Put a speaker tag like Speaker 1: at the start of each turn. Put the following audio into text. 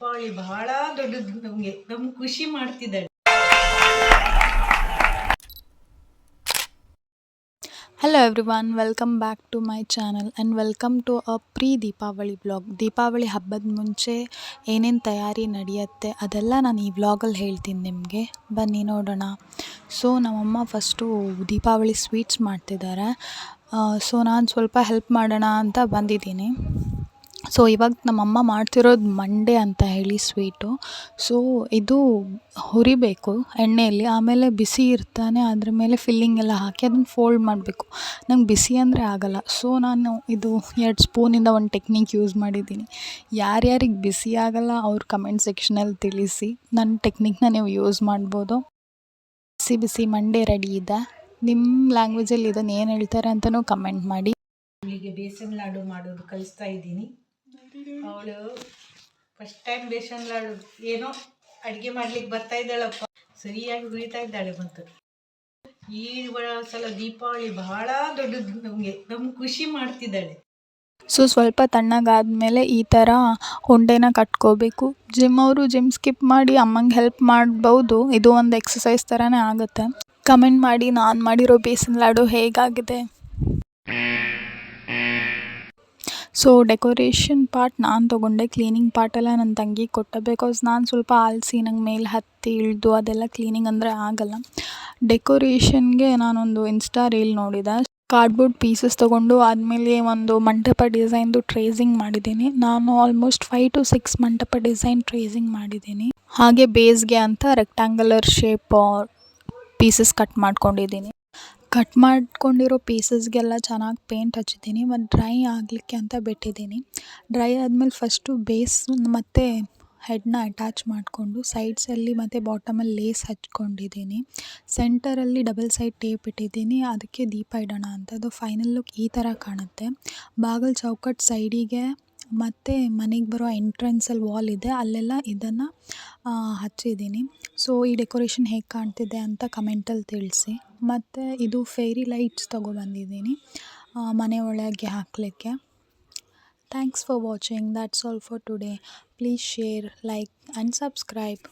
Speaker 1: ದೀಪಾವಳಿ ಬಹಳ ದೊಡ್ಡದು ನಮ್ಗೆ ಖುಷಿ ಮಾಡ್ತಿದ್ದಾಳೆ.
Speaker 2: Hello everyone, welcome back to my channel and welcome to a pre-ದೀಪಾವಳಿ ವ್ಲಾಗ್. ದೀಪಾವಳಿ ಹಬ್ಬದ ಮುಂಚೆ ಏನೇನು ತಯಾರಿ ನಡೆಯುತ್ತೆ ಅದೆಲ್ಲ ನಾನು ಈ ವ್ಲಾಗಲ್ಲಿ ಹೇಳ್ತೀನಿ ನಿಮಗೆ. ಬನ್ನಿ ನೋಡೋಣ. ಸೊ ನಮ್ಮಮ್ಮ ಫಸ್ಟು ದೀಪಾವಳಿ ಸ್ವೀಟ್ಸ್ ಮಾಡ್ತಿದ್ದಾರೆ. ಸೊ ನಾನು ಸ್ವಲ್ಪ ಹೆಲ್ಪ್ ಮಾಡೋಣ ಅಂತ ಬಂದಿದ್ದೀನಿ. ಸೊ ಇವಾಗ ನಮ್ಮಮ್ಮ ಮಾಡ್ತಿರೋದು ಮಂಡೆ ಅಂತ ಹೇಳಿ ಸ್ವೀಟು. ಸೊ ಇದು ಹುರಿಬೇಕು ಎಣ್ಣೆಯಲ್ಲಿ, ಆಮೇಲೆ ಬಿಸಿ ಇರ್ತಾನೆ ಅದ್ರ ಮೇಲೆ ಫಿಲ್ಲಿಂಗ್ ಎಲ್ಲ ಹಾಕಿ ಅದನ್ನು ಫೋಲ್ಡ್ ಮಾಡಬೇಕು. ನಂಗೆ ಬಿಸಿ ಅಂದರೆ ಆಗೋಲ್ಲ. ಸೊ ನಾನು ಇದು 2 ಸ್ಪೂನಿಂದ ಒಂದು ಟೆಕ್ನಿಕ್ ಯೂಸ್ ಮಾಡಿದ್ದೀನಿ. ಯಾರ್ಯಾರಿಗೆ ಬಿಸಿ ಆಗೋಲ್ಲ ಅವ್ರು ಕಮೆಂಟ್ ಸೆಕ್ಷನಲ್ಲಿ ತಿಳಿಸಿ. ನನ್ನ ಟೆಕ್ನಿಕ್ನ ನೀವು ಯೂಸ್ ಮಾಡ್ಬೋದು. ಬಿಸಿ ಬಿಸಿ ಮಂಡೆ ರೆಡಿ ಇದೆ. ನಿಮ್ಮ ಲ್ಯಾಂಗ್ವೇಜಲ್ಲಿ ಇದನ್ನು ಏನು ಹೇಳ್ತಾರೆ ಅಂತಲೂ ಕಮೆಂಟ್ ಮಾಡಿ.
Speaker 1: ಅವಳಿಗೆ ಬೇಸನ್ ಲಾಡು ಮಾಡೋದು ಕಲಿಸ್ತಾ ಇದ್ದೀನಿ. ಅವಳು ಫಸ್ಟ್ ಟೈಮ್ ಬೇಸನ್ ಲಾಡು ಏನೋ ಅಡುಗೆ ಮಾಡ್ಲಿಕ್ಕೆ ಬರ್ತಾ ಇದ್ದಾಳಪ್ಪ, ಸರಿಯಾಗಿ ಹುರಿತಾ ಇದ್ದಾಳೆ. ಮತ್ತು ಈ ಸಲ ದೀಪಾವಳಿ ಬಹಳ ದೊಡ್ಡದು ನಮ್ಗೆ ಖುಷಿ ಮಾಡ್ತಿದ್ದಾಳೆ.
Speaker 2: ಸೊ ಸ್ವಲ್ಪ ತಣ್ಣಗಾದ್ಮೇಲೆ ಈ ಥರ ಉಂಡೆನ ಕಟ್ಕೋಬೇಕು. ಅವರು ಜಿಮ್ ಸ್ಕಿಪ್ ಮಾಡಿ ಅಮ್ಮಂಗೆ ಹೆಲ್ಪ್ ಮಾಡ್ಬೋದು. ಇದು ಒಂದು ಎಕ್ಸಸೈಸ್ ಥರನೇ ಆಗುತ್ತೆ. ಕಮೆಂಟ್ ಮಾಡಿ ನಾನು ಮಾಡಿರೋ ಬೇಸನ್ ಲಾಡು ಹೇಗಾಗಿದೆ. ಸೊ ಡೆಕೋರೇಷನ್ ಪಾರ್ಟ್ ನಾನು ತೊಗೊಂಡೆ, ಕ್ಲೀನಿಂಗ್ ಪಾರ್ಟೆಲ್ಲ ನನ್ನ ತಂಗಿಗೆ ಕೊಟ್ಟೆ. ಬಿಕಾಸ್ ನಾನು ಸ್ವಲ್ಪ ಆಲಸಿ, ನಂಗೆ ಮೇಲೆ ಹತ್ತಿ ಇಳಿದು ಅದೆಲ್ಲ ಕ್ಲೀನಿಂಗ್ ಅಂದರೆ ಆಗೋಲ್ಲ. ಡೆಕೋರೇಷನ್ಗೆ ನಾನೊಂದು ಇನ್ಸ್ಟಾ ರೀಲ್ ನೋಡಿದೆ. ಕಾರ್ಡ್ಬೋರ್ಡ್ ಪೀಸಸ್ ತೊಗೊಂಡು ಆದಮೇಲೆ ಒಂದು ಮಂಟಪ ಡಿಸೈನ್ದು ಟ್ರೇಸಿಂಗ್ ಮಾಡಿದ್ದೀನಿ. ನಾನು ಆಲ್ಮೋಸ್ಟ್ 5 to 6 ಮಂಟಪ ಡಿಸೈನ್ ಟ್ರೇಸಿಂಗ್ ಮಾಡಿದ್ದೀನಿ. ಹಾಗೆ ಬೇಸ್ಗೆ ಅಂತ ರೆಕ್ಟ್ಯಾಂಗುಲರ್ ಶೇಪ್ ಪೀಸಸ್ ಕಟ್ ಮಾಡ್ಕೊಂಡಿದ್ದೀನಿ. ಕಟ್ ಮಾಡ್ಕೊಂಡಿರೋ ಪೀಸಸ್ಗೆಲ್ಲ ಚೆನ್ನಾಗಿ ಪೇಂಟ್ ಹಚ್ಚಿದ್ದೀನಿ. ಮತ್ತು ಡ್ರೈ ಆಗಲಿಕ್ಕೆ ಅಂತ ಬಿಟ್ಟಿದ್ದೀನಿ. ಡ್ರೈ ಆದಮೇಲೆ ಫಸ್ಟು ಬೇಸ್ ಮತ್ತು ಹೆಡ್ನ ಅಟ್ಯಾಚ್ ಮಾಡಿಕೊಂಡು ಸೈಡ್ಸಲ್ಲಿ ಮತ್ತು ಬಾಟಮಲ್ಲಿ ಲೇಸ್ ಹಚ್ಕೊಂಡಿದ್ದೀನಿ. ಸೆಂಟರಲ್ಲಿ ಡಬಲ್ ಸೈಡ್ ಟೇಪ್ ಇಟ್ಟಿದ್ದೀನಿ. ಅದಕ್ಕೆ ದೀಪ ಇಡೋಣ ಅಂತ. ಅದು ಫೈನಲ್ ಲುಕ್ ಈ ಥರ ಕಾಣುತ್ತೆ. ಬಾಗಿಲು ಚೌಕಟ್ಟು ಸೈಡಿಗೆ ಮತ್ತು ಮನೆಗೆ ಬರೋ ಎಂಟ್ರೆನ್ಸಲ್ಲಿ ವಾಲ್ ಇದೆ, ಅಲ್ಲೆಲ್ಲ ಇದನ್ನು ಹಚ್ಚಿದ್ದೀನಿ. ಸೊ ಈ ಡೆಕೋರೇಷನ್ ಹೇಗೆ ಕಾಣ್ತಿದೆ ಅಂತ ಕಮೆಂಟಲ್ಲಿ ತಿಳಿಸಿ. ಮತ್ತು ಇದು ಫೇರಿ ಲೈಟ್ಸ್ ತೊಗೊಬಂದಿದ್ದೀನಿ ಮನೆ ಒಳಗೆ ಹಾಕಲಿಕ್ಕೆ. Thanks for watching. That's all for today. Please share, like and subscribe.